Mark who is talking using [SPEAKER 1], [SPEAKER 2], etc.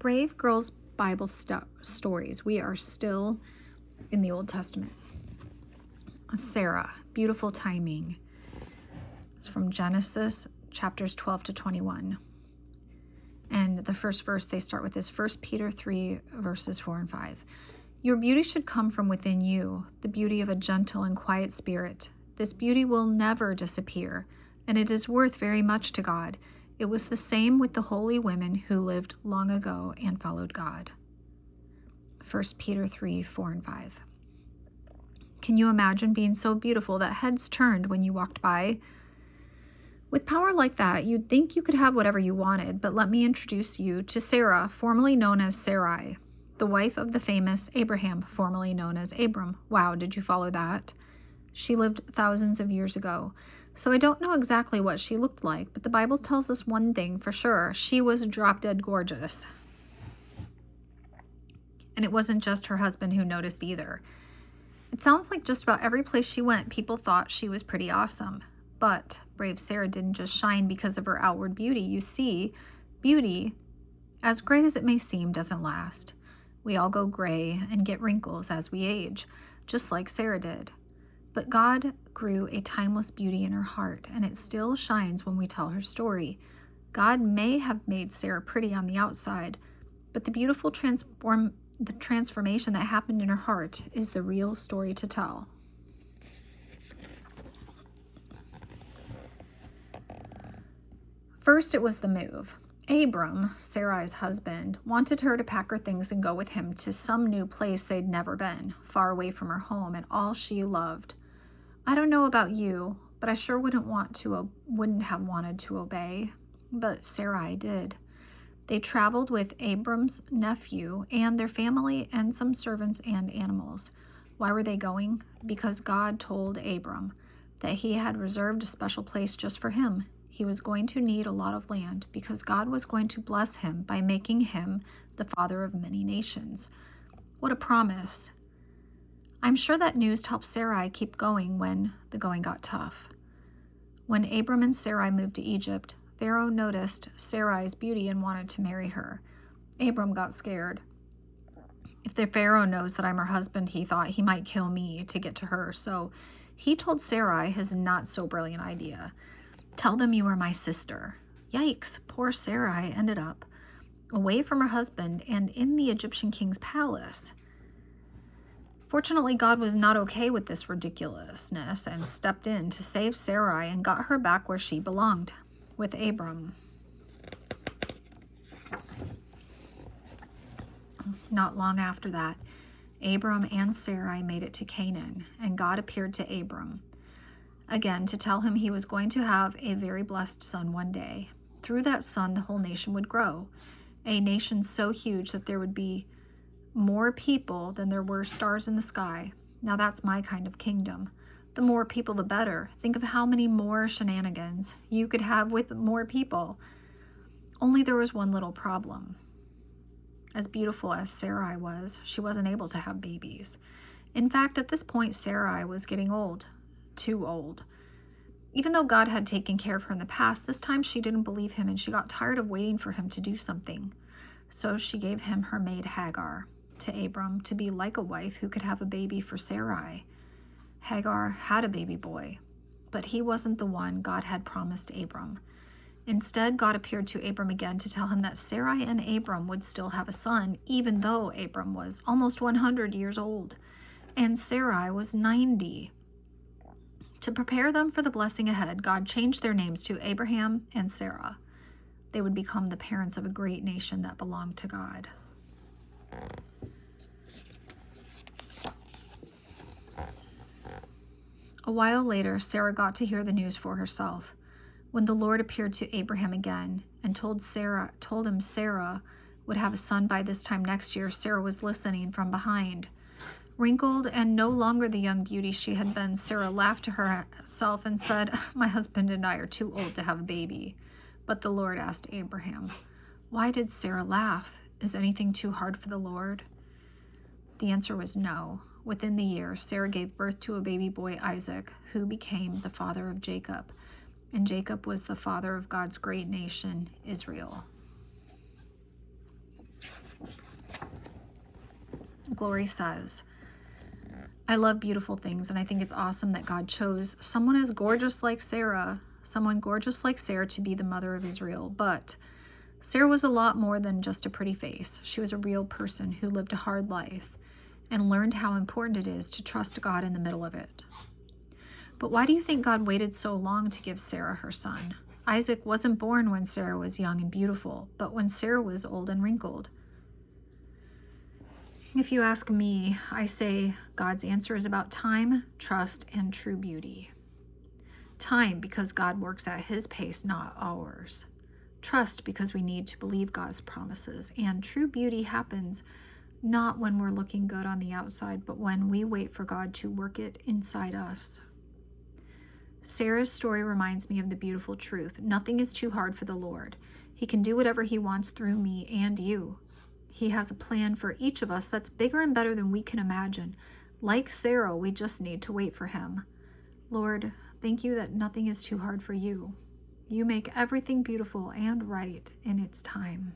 [SPEAKER 1] Brave Girls Bible Stories. We are still in the Old Testament. Sarah, beautiful timing. It's from Genesis chapters 12 to 21. And the first verse they start with is 1 Peter 3, verses 4 and 5. Your beauty should come from within you, the beauty of a gentle and quiet spirit. This beauty will never disappear, and it is worth very much to God. It was the same with the holy women who lived long ago and followed God. 1 Peter 3, 4 and 5. Can you imagine being so beautiful that heads turned when you walked by? With power like that, you'd think you could have whatever you wanted, but let me introduce you to Sarah, formerly known as Sarai, the wife of the famous Abraham, formerly known as Abram. Wow, did you follow that? She lived thousands of years ago, so I don't know exactly what she looked like, but the Bible tells us one thing for sure. She was drop-dead gorgeous. And it wasn't just her husband who noticed either. It sounds like just about every place she went, people thought she was pretty awesome. But brave Sarah didn't just shine because of her outward beauty. You see, beauty, as great as it may seem, doesn't last. We all go gray and get wrinkles as we age, just like Sarah did. But God grew a timeless beauty in her heart, and it still shines when we tell her story. God may have made Sarah pretty on the outside, but the beautiful transformation that happened in her heart is the real story to tell. First, it was the move. Abram, Sarai's husband, wanted her to pack her things and go with him to some new place they'd never been, far away from her home and all she loved. I don't know about you, but I sure wouldn't have wanted to obey. But Sarai did. They traveled with Abram's nephew and their family and some servants and animals. Why were they going? Because God told Abram that he had reserved a special place just for him. He was going to need a lot of land because God was going to bless him by making him the father of many nations. What a promise. I'm sure that news helped Sarai keep going when the going got tough. When Abram and Sarai moved to Egypt, Pharaoh noticed Sarai's beauty and wanted to marry her. Abram got scared. If the Pharaoh knows that I'm her husband, he thought he might kill me to get to her, so he told Sarai his not-so-brilliant idea. Tell them you are my sister. Yikes, poor Sarai ended up away from her husband and in the Egyptian king's palace. Fortunately, God was not okay with this ridiculousness and stepped in to save Sarai and got her back where she belonged, with Abram. Not long after that, Abram and Sarai made it to Canaan, and God appeared to Abram again to tell him he was going to have a very blessed son one day. Through that son, the whole nation would grow, a nation so huge that there would be more people than there were stars in the sky. Now that's my kind of kingdom. The more people, the better. Think of how many more shenanigans you could have with more people. Only there was one little problem. As beautiful as Sarai was, she wasn't able to have babies. In fact, at this point, Sarai was getting old. Too old. Even though God had taken care of her in the past, this time she didn't believe him and she got tired of waiting for him to do something. So she gave him her maid Hagar to Abram to be like a wife who could have a baby for Sarai. Hagar had a baby boy, but he wasn't the one God had promised Abram. Instead, God appeared to Abram again to tell him that Sarai and Abram would still have a son, even though Abram was almost 100 years old and Sarai was 90. To prepare them for the blessing ahead, God changed their names to Abraham and Sarah. They would become the parents of a great nation that belonged to God. A while later, Sarah got to hear the news for herself. When the Lord appeared to Abraham again and told him Sarah would have a son by this time next year, Sarah was listening from behind. Wrinkled and no longer the young beauty she had been, Sarah laughed to herself and said, "My husband and I are too old to have a baby." But the Lord asked Abraham, "Why did Sarah laugh? Is anything too hard for the Lord?" The answer was no. Within the year, Sarah gave birth to a baby boy, Isaac, who became the father of Jacob. And Jacob was the father of God's great nation, Israel. Glory says, I love beautiful things, and I think it's awesome that God chose someone as gorgeous like Sarah, to be the mother of Israel. But Sarah was a lot more than just a pretty face. She was a real person who lived a hard life and learned how important it is to trust God in the middle of it. But why do you think God waited so long to give Sarah her son? Isaac wasn't born when Sarah was young and beautiful, but when Sarah was old and wrinkled. If you ask me, I say God's answer is about time, trust, and true beauty. Time, because God works at his pace, not ours. Trust, because we need to believe God's promises. And true beauty happens not when we're looking good on the outside, but when we wait for God to work it inside us. Sarah's story reminds me of the beautiful truth. Nothing is too hard for the Lord. He can do whatever he wants through me and you. He has a plan for each of us that's bigger and better than we can imagine. Like Sarah, we just need to wait for him. Lord, thank you that nothing is too hard for you. You make everything beautiful and right in its time.